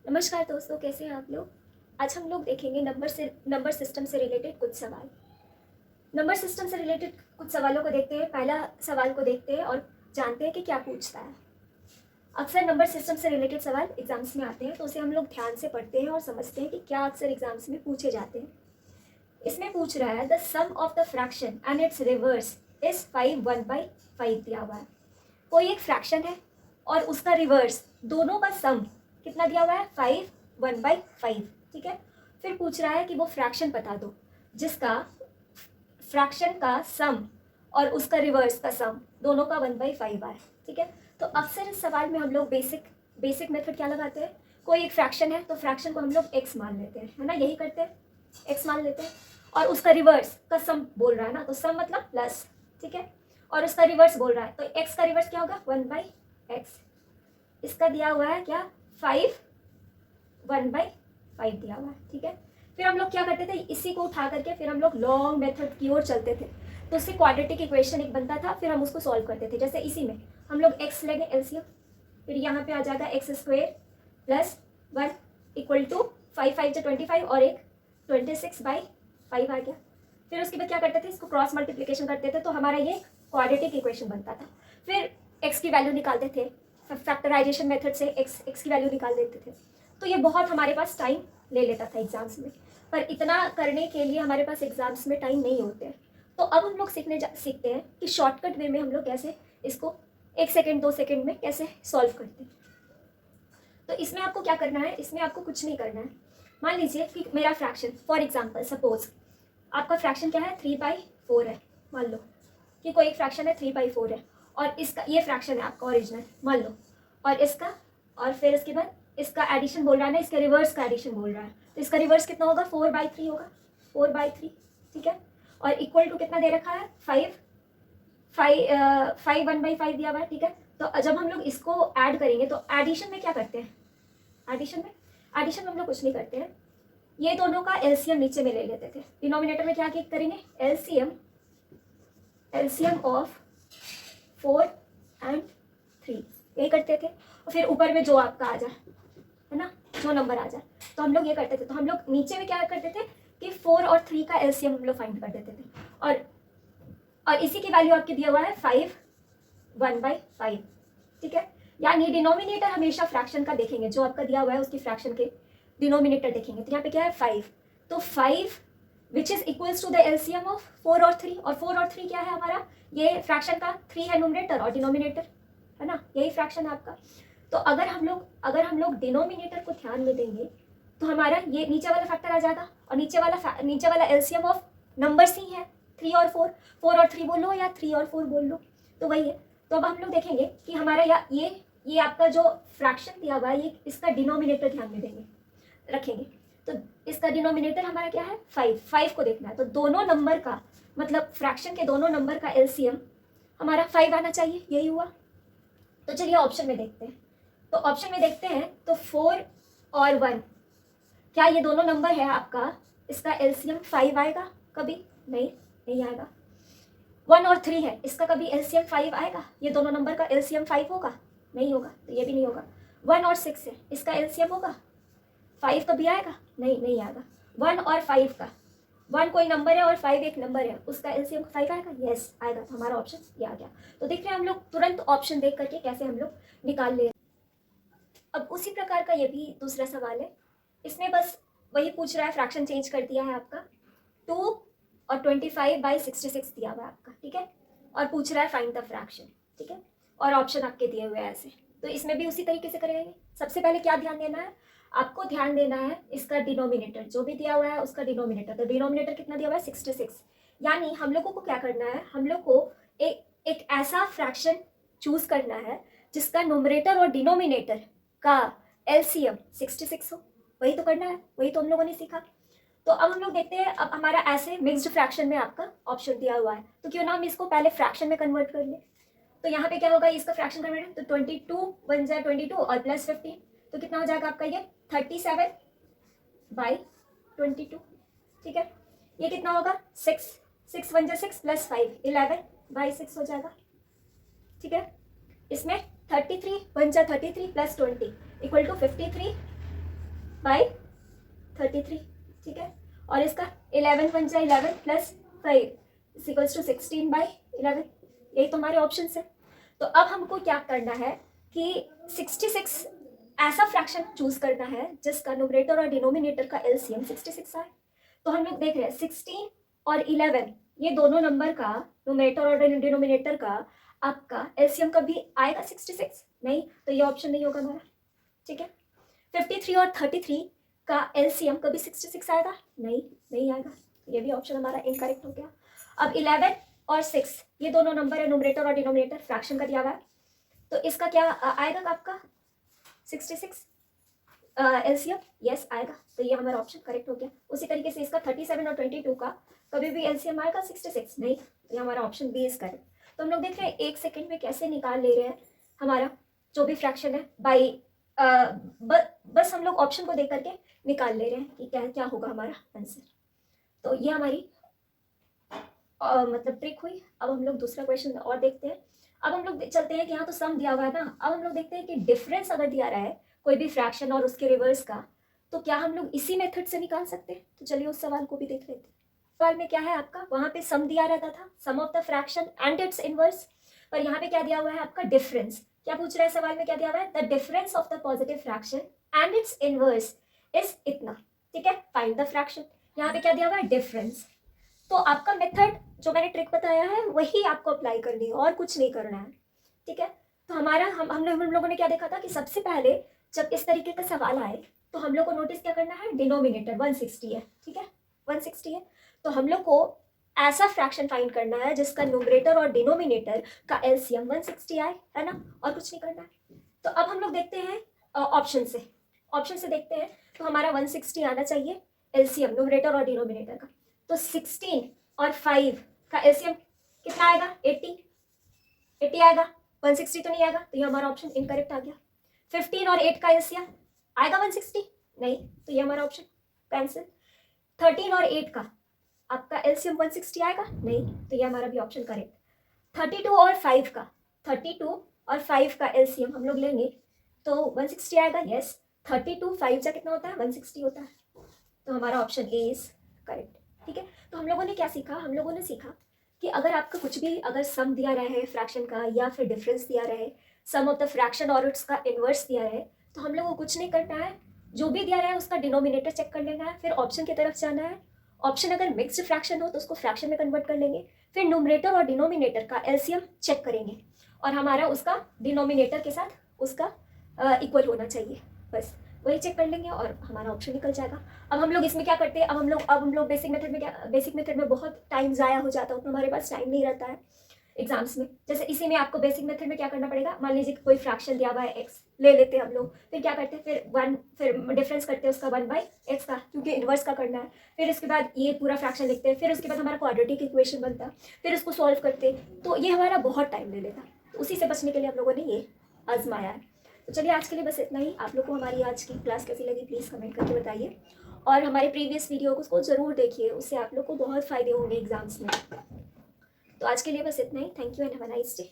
नमस्कार दोस्तों, कैसे हैं आप लोग। आज हम लोग देखेंगे नंबर सिस्टम से रिलेटेड कुछ सवाल। नंबर सिस्टम से रिलेटेड कुछ सवालों को देखते हैं। पहला सवाल को देखते हैं और जानते हैं कि क्या पूछता है। अक्सर नंबर सिस्टम से रिलेटेड सवाल एग्जाम्स में आते हैं, तो उसे हम लोग ध्यान से पढ़ते हैं और समझते हैं कि क्या अक्सर एग्जाम्स में पूछे जाते हैं। इसमें पूछ रहा है the sum of the fraction and it's reverse is 5 1/5 दिया हुआ है। कोई एक फ्रैक्शन है और उसका रिवर्स, दोनों का सम कितना दिया हुआ है, 5 1/5। ठीक है। फिर पूछ रहा है कि वो फ्रैक्शन बता दो जिसका फ्रैक्शन का सम और उसका रिवर्स का सम दोनों का 1/5 आए। ठीक है। तो अक्सर इस सवाल में हम लोग बेसिक मेथड क्या लगाते हैं। कोई एक फ्रैक्शन है तो फ्रैक्शन को हम लोग एक्स मान लेते हैं, है ना, यही करते हैं, एक्स मान लेते हैं। और उसका रिवर्स का सम बोल रहा है ना, तो सम मतलब प्लस। ठीक है। और उसका रिवर्स बोल रहा है तो एक्स का रिवर्स क्या होगा, 1/x। इसका दिया हुआ है क्या, 1/5 दिया हुआ है। ठीक है। फिर हम लोग क्या करते थे, इसी को उठा करके फिर हम लोग लॉन्ग मेथड की ओर चलते थे। तो उससे क्वाड्रेटिक इक्वेशन एक बनता था, फिर हम उसको सॉल्व करते थे। जैसे इसी में हम लोग एक्स लेंगे एलसीएम, फिर यहाँ पे आ जाएगा x² + 1 इक्वल टू 5 5 25 और एक 26/5 आ गया। फिर उसके बाद क्या करते थे, इसको क्रॉस मल्टीप्लिकेशन करते थे तो हमारा ये क्वाड्रेटिक इक्वेशन बनता था। फिर x की वैल्यू निकालते थे, फैक्टराइजेशन मेथड से x की वैल्यू निकाल देते थे। तो ये बहुत हमारे पास टाइम ले लेता था एग्जाम्स में, पर इतना करने के लिए हमारे पास एग्जाम्स में टाइम नहीं होते हैं। तो अब हम लोग सीखते हैं कि शॉर्टकट वे में हम लोग कैसे इसको 1 सेकेंड 2 सेकेंड में कैसे सॉल्व करते हैं। तो इसमें आपको क्या करना है, इसमें आपको कुछ नहीं करना है। मान लीजिए कि मेरा फ्रैक्शन, फॉर एग्जांपल सपोज आपका फ्रैक्शन क्या है, 3/4 है। मान लो कि कोई एक फ्रैक्शन है 3/4 है और इसका ये फ्रैक्शन है आपका ओरिजिनल, मान लो, और इसका, और फिर उसके बाद इसका एडिशन बोल रहा है ना, इसके रिवर्स का एडिशन बोल रहा है। तो इसका रिवर्स कितना होगा, 4/3 होगा, 4/3। ठीक है। और इक्वल टू कितना दे रखा है, 5 1/5 दिया हुआ है। ठीक है। तो जब हम लोग इसको ऐड करेंगे तो एडिशन में क्या करते हैं, एडिशन में हम लोग कुछ नहीं करते हैं, ये दोनों का एलसीएम नीचे में ले लेते थे। डिनोमिनेटर में क्या करेंगे, एलसीएम ऑफ 4 और 3 यही करते थे। और फिर ऊपर में जो आपका आ जाए, है ना, जो नंबर आ जाए, तो हम लोग ये करते थे। तो हम लोग नीचे में क्या करते थे कि 4 और 3 का एलसीएम हम लोग फाइंड कर देते थे। और इसी की वैल्यू आपके दिया हुआ है 5 1/5। ठीक है। यानी डिनोमिनेटर हमेशा फ्रैक्शन का देखेंगे, जो आपका दिया हुआ है उसकी फ्रैक्शन के डिनोमिनेटर देखेंगे। तो यहाँ पे क्या है, 5। तो 5 which is equals to the LCM of 4 और 3। और 4 और 3 क्या है हमारा, ये फ्रैक्शन का 3 है न्यूमरेटर और डिनोमिनेटर, है ना, यही फ्रैक्शन है आपका। तो अगर हम लोग डिनोमिनेटर को ध्यान में देंगे तो हमारा ये नीचे वाला फैक्टर आ जाएगा, और नीचे वाला एलसीएम ऑफ नंबर्स ही है 3 और 4। 4 और 3 बोल लो या 3 और 4 बोल लो, तो वही है। तो अब हम लोग देखेंगे कि हमारा ये आपका जो फ्रैक्शन दिया हुआ है, ये इसका डिनोमिनेटर ध्यान में देंगे, रखेंगे। तो इसका डिनोमिनेटर हमारा क्या है, 5 को देखना है। तो दोनों नंबर का मतलब फ्रैक्शन के दोनों नंबर का एलसीएम हमारा 5 आना चाहिए, यही हुआ। तो चलिए ऑप्शन में देखते हैं। तो ऑप्शन में देखते हैं तो 4 और 1, क्या ये दोनों नंबर है आपका, इसका एलसीएम 5 आएगा कभी, नहीं आएगा। 1 और 3 है, इसका कभी एलसीएम 5 आएगा, ये दोनों नंबर का एलसीएम 5 होगा, नहीं होगा, तो ये भी नहीं होगा। 1 और 6 है, इसका एलसीएम होगा 5 कभी आएगा, नहीं आएगा। 1 और 5 का, 1 कोई नंबर है और 5 एक नंबर है, उसका एलसीएम 5 आएगा, यस आएगा। तो हमारा ऑप्शन ये आ गया। तो देख रहे हैं हम लोग तुरंत ऑप्शन देख करके कैसे हम लोग निकाल ले। अब उसी प्रकार का ये भी दूसरा सवाल है। इसमें बस वही पूछ रहा है, फ्रैक्शन चेंज कर दिया है आपका, 2 और 25/66 दिया हुआ है आपका। ठीक है। और पूछ रहा है फाइंड द फ्रैक्शन। ठीक है। और ऑप्शन आपके दिए हुए हैं ऐसे। तो इसमें भी उसी तरीके से करेंगे। सबसे पहले क्या ध्यान देना है, आपको ध्यान देना है इसका डिनोमिनेटर, जो भी दिया हुआ है उसका डिनोमिनेटर। तो डिनोमिनेटर कितना दिया हुआ है, 66। यानी हम लोगों को क्या करना है, हम लोग को एक ऐसा फ्रैक्शन चूज करना है जिसका नोमरेटर और डिनोमिनेटर का एलसीएम 66 हो। वही तो करना है, वही तो हम लोगों ने सीखा। तो अब हम लोग देखते हैं, अब हमारा ऐसे मिक्स्ड फ्रैक्शन में आपका ऑप्शन दिया हुआ है, तो क्यों ना हम इसको पहले फ्रैक्शन में कन्वर्ट कर ले। तो यहाँ पे क्या होगा, इसका फ्रैक्शन कन्वर्ट, तो 22 बन जाए 22 और प्लस 15, तो कितना हो जाएगा आपका ये 37/22। ठीक है। ये कितना होगा 6 बन जाए 6 + 5 11/6 हो जाएगा। ठीक है। इसमें 33 बन जाए 33 + 20 इक्वल टू 53 बाई 33, ठीक है। और इसका 11 पंजा 11 प्लस 5 इक्वल्स टू 16 बाई 11, यही तो हमारे ऑप्शन है। तो अब हमको क्या करना है कि 66 ऐसा फ्रैक्शन चूज करना है जिसका न्यूमरेटर और डिनोमिनेटर का एलसीएम 66 आए। तो हम लोग देख रहे हैं 16 और 11 ये दोनों नंबर का न्यूमरेटर और डिनोमिनेटर का आपका एलसीएम कभी आएगा 66? नहीं, तो ये ऑप्शन नहीं होगा हमारा, ठीक है। 53 और 33 का एलसीएम कभी 66 आएगा? नहीं, नहीं आएगा, ये भी ऑप्शन हमारा इनकरेक्ट हो गया। अब 11 और 6 ये दोनों नंबर है, न्यूमरेटर और डिनोमिनेटर फ्रैक्शन का दिया हुआ है, तो इसका क्या आएगा आपका 66 एलसीएम? यस आएगा, तो ये हमारा ऑप्शन करेक्ट हो गया। उसी तरीके से इसका 37 और 22 का कभी भी एलसीएम आएगा 66? नहीं, तो ये हमारा ऑप्शन बी इज करेक्ट। तो हम लोग देख रहे हैं 1 सेकेंड में कैसे निकाल ले रहे हैं हमारा जो भी फ्रैक्शन है बाई बस हम लोग ऑप्शन को देख करके निकाल ले रहे हैं कि क्या क्या होगा हमारा आंसर। तो ये हमारी मतलब ट्रिक हुई। अब हम लोग दूसरा क्वेश्चन और देखते हैं। अब हम लोग चलते हैं कि यहाँ तो सम दिया हुआ है ना, अब हम लोग देखते हैं कि डिफरेंस अगर दिया रहा है कोई भी फ्रैक्शन और उसके रिवर्स का, तो क्या हम लोग इसी मेथड से निकाल सकते हैं? तो चलिए उस सवाल को भी देख लेते हैं। सवाल में क्या है आपका, वहाँ पे सम दिया रहता था, sum of the fraction and its inverse, पर यहाँ पे क्या दिया हुआ है आपका डिफरेंस। क्या पूछ रहा है सवाल में, क्या दिया हुआ है? The difference of the positive fraction and its inverse is इतना, ठीक है, फाइंड द फ्रैक्शन। यहाँ पे क्या दिया हुआ है? डिफरेंस। तो आपका मेथड जो मैंने ट्रिक बताया है वही आपको अप्लाई करनी है और कुछ नहीं करना है, ठीक है। तो हमारा हम लोगों ने क्या देखा था कि सबसे पहले जब इस तरीके का सवाल आए तो हम लोग को नोटिस क्या करना है, डिनोमिनेटर 160 है, ठीक है, 160 है, तो हम लोग को ऐसा फ्रैक्शन फाइंड करना है जिसका न्यूमरेटर और डिनोमिनेटर का एलसीएम 160 आए, है ना, और कुछ नहीं करना है। तो अब हम लोग देखते हैं ऑप्शन से देखते हैं, तो हमारा 160 आना चाहिए एलसीएम न्यूमरेटर और डिनोमिनेटर का। तो 16 और 5 का एलसीएम कितना आएगा? 80 आएगा, 160 तो नहीं आएगा, तो ये हमारा ऑप्शन इनकरेक्ट आ गया। 15 और 8 का एलसीएम आएगा 160? नहीं, तो ये हमारा ऑप्शन कैंसिल। 13 और 8 का आपका एलसीएम 160 आएगा? नहीं, तो ये हमारा भी ऑप्शन करेक्ट। 32 और 5 का एलसीएम हम लोग लेंगे तो 160 आएगा? यस। 32 5 का कितना होता है? 160 होता है, तो हमारा ऑप्शन ए इज करेक्ट, ठीक है। तो हम लोगों ने क्या सीखा? हम लोगों ने सीखा कि अगर आपका कुछ भी अगर सम दिया रहे फ्रैक्शन का या फिर डिफरेंस दिया रहे, सम ऑफ द फ्रैक्शन और उसका इनवर्स दिया रहे, तो हम लोगों को कुछ नहीं करना है, जो भी दिया रहा है उसका डिनोमिनेटर चेक कर लेना है, फिर ऑप्शन की तरफ जाना है। ऑप्शन अगर मिक्स्ड फ्रैक्शन हो तो उसको फ्रैक्शन में कन्वर्ट कर लेंगे, फिर न्यूमरेटर और डिनोमिनेटर का एलसीएम चेक करेंगे और हमारा उसका डिनोमिनेटर के साथ उसका इक्वल होना चाहिए, बस वही चेक कर लेंगे और हमारा ऑप्शन निकल जाएगा। अब हम लोग इसमें क्या करते हैं, अब हम लोग बेसिक मेथड में बहुत टाइम ज़ाया हो जाता है, उतना हमारे पास टाइम नहीं रहता है एग्जाम्स में। जैसे इसी में आपको बेसिक मेथड में क्या करना पड़ेगा, मान लीजिए कोई फ्रैक्शन दिया हुआ है एक्स, ले लेते हैं हम लोग, फिर क्या करते हैं, फिर डिफरेंस करते हैं उसका 1/x का, क्योंकि इन्वर्स का करना है। फिर इसके बाद ये पूरा फ्रैक्शन लिखते हैं, फिर उसके बाद हमारा क्वाड्रेटिक इक्वेशन बनता है, फिर उसको सॉल्व करते हैं, तो ये हमारा बहुत टाइम ले लेता। तो उसी से बचने के लिए हम लोगों ने ये आजमाया है। तो चलिए आज के लिए बस इतना ही। आप लोग को हमारी आज की क्लास कैसी लगी प्लीज़ कमेंट करके बताइए, और हमारे प्रीवियस वीडियो को उसको ज़रूर देखिए, उससे आप लोग को बहुत फ़ायदे होंगे एग्जाम्स में। तो आज के लिए बस इतना ही। Thank you and have a nice day.